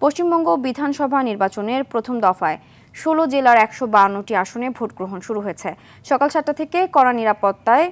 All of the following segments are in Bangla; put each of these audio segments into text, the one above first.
পশ্চিমবঙ্গ বিধানসভা নির্বাচনের প্রথম দফায় ১৬ জেলার ১৫২টি আসনে ভোট গ্রহণ শুরু হয়েছে। সকাল ৭টা থেকে কড়া নিরাপত্তায়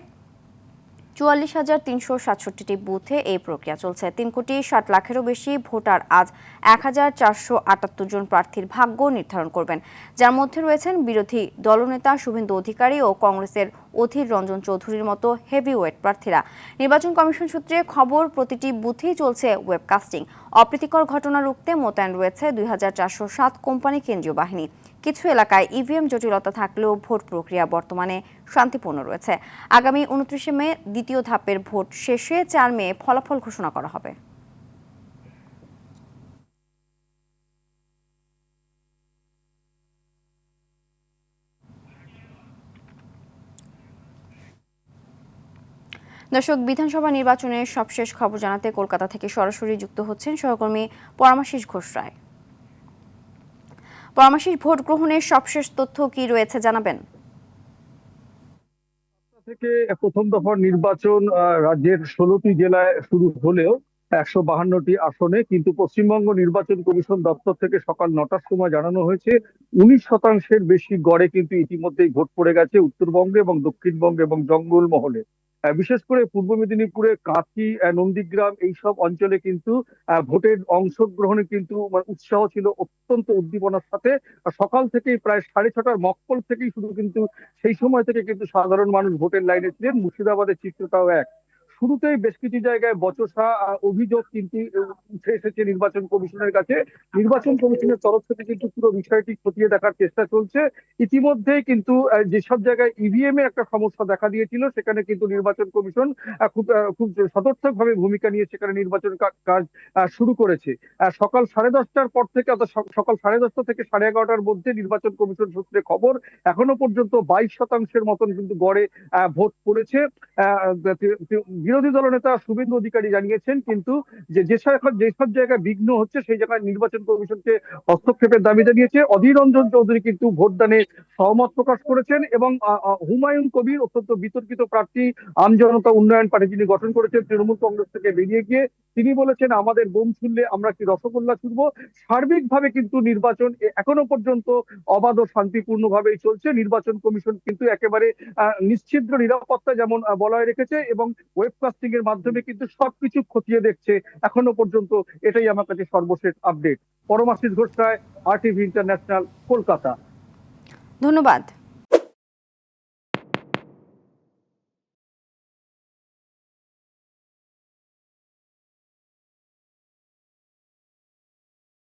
৪৪,৩৬৭টি বুথে এই প্রক্রিয়া চলছে। ৩,৬০,০০,০০০-এরও বেশি ভোটার আজ ১,৪৭৮ জন প্রার্থীর ভাগ্য নির্ধারণ করবেন, যার মধ্যে রয়েছেন বিরোধী দলনেতা শুভেন্দু অধিকারী ও কংগ্রেসের অধীর রঞ্জন চৌধুরীর মতো হেভিওয়েট প্রার্থীরা। নির্বাচন কমিশন সূত্রে খবর, প্রতিটি বুথেই চলছে ওয়েবকাস্টিং। অপ্রীতিকর ঘটনা রুখতে মোতায়েন রয়েছে ২,৪০৭ কোম্পানি কেন্দ্রীয় বাহিনী। কিছু এলাকায় ইভিএম জটিলতা থাকলেও ভোট প্রক্রিয়া বর্তমানে শান্তিপূর্ণ রয়েছে। আগামী ২৯ মে দ্বিতীয় ধাপের ভোট শেষে ৪ মে ফলাফল ঘোষণা করা হবে। দর্শক, বিধানসভা নির্বাচনের সবশেষ খবর জানাতে কলকাতা থেকে সরাসরি যুক্ত হচ্ছেন সহকর্মী পরমাশিস ঘোষ রায়। পরমাশিস, ভোট গ্রহণের সবশেষ তথ্য কি রয়েছে জানাবেন? থেকে প্রথম দফার নির্বাচন রাজ্যের ১৬টি জেলায় শুরু হলেও ১৫২টি আসনে কিন্তু পশ্চিমবঙ্গ নির্বাচন কমিশন দপ্তর থেকে সকাল ৯টার সময় জানানো হয়েছে ১৯% বেশি গড়ে কিন্তু ইতিমধ্যেই ভোট পড়ে গেছে উত্তরবঙ্গে এবং দক্ষিণবঙ্গে এবং জঙ্গলমহলে। বিশেষ করে পূর্ব মেদিনীপুরে কাঁথি, নন্দীগ্রাম এইসব অঞ্চলে কিন্তু ভোটের অংশগ্রহণে কিন্তু উৎসাহ ছিল অত্যন্ত উদ্দীপনার সাথে। সকাল থেকেই প্রায় ৬:৩০টার মক্কল থেকেই শুরু কিন্তু সেই সময় থেকে কিন্তু সাধারণ মানুষ ভোটের লাইনে ছিলেন। মুর্শিদাবাদের চিত্রটাও এক। শুরুতেই বেশ কিছু জায়গায় বচসা অভিযোগ কিন্তু উঠে এসেছে নির্বাচন কমিশনের কাছে। নির্বাচন কমিশনের তরফ থেকে কিন্তু পুরো বিষয়টি খতিয়ে দেখার চেষ্টা চলছে। ইতিমধ্যেই কিন্তু যেসব জায়গায় ইভিএম এর একটা সমস্যা দেখা দিয়েছিল সেখানে কিন্তু নির্বাচন কমিশন খুব সদর্থক ভাবে ভূমিকা নিয়ে সেখানে নির্বাচন কাজ শুরু করেছে। সকাল ১০:৩০টার পর থেকে অর্থাৎ সকাল ১০:৩০ থেকে ১১:৩০টার মধ্যে নির্বাচন কমিশন সূত্রে খবর এখনো পর্যন্ত ২২% মতন কিন্তু গড়ে ভোট পড়েছে। বিরোধী দলনেতা শুভেন্দু অধিকারী জানিয়েছেন কিন্তু যেসব জায়গায় বিঘ্ন হচ্ছে সেই জায়গায় নির্বাচন কমিশনকে হস্তক্ষেপের দাবি জানিয়েছে। অধীর রঞ্জন চৌধুরী কিন্তু ভোটদানে সহমত প্রকাশ করেছেন এবং হুমায়ুন কবির অত্যন্ত বিতর্কিত প্রার্থী আমজনতা উন্নয়ন পার্টি যিনি গঠন করেছেন তৃণমূল কংগ্রেস থেকে বেরিয়ে গিয়ে, তিনি বলেছেন আমাদের বোম ছুড়লে আমরা কি রসগোল্লা ছুড়বো। সার্বিকভাবে কিন্তু নির্বাচন এখনো পর্যন্ত অবাধ ও শান্তিপূর্ণ ভাবেই চলছে। নির্বাচন কমিশন কিন্তু একেবারে নিশ্ছিদ্র নিরাপত্তা যেমন বলয় রেখেছে এবং ওয়েবকাস্টিং এর মাধ্যমে কিন্তু সবকিছু খতিয়ে দেখছে এখনো পর্যন্ত। এটাই আমার কাছে সর্বশেষ আপডেট। পরমাশিস ঘোষ রায়, RTV ইন্টারন্যাশনাল, কলকাতা। ধন্যবাদ।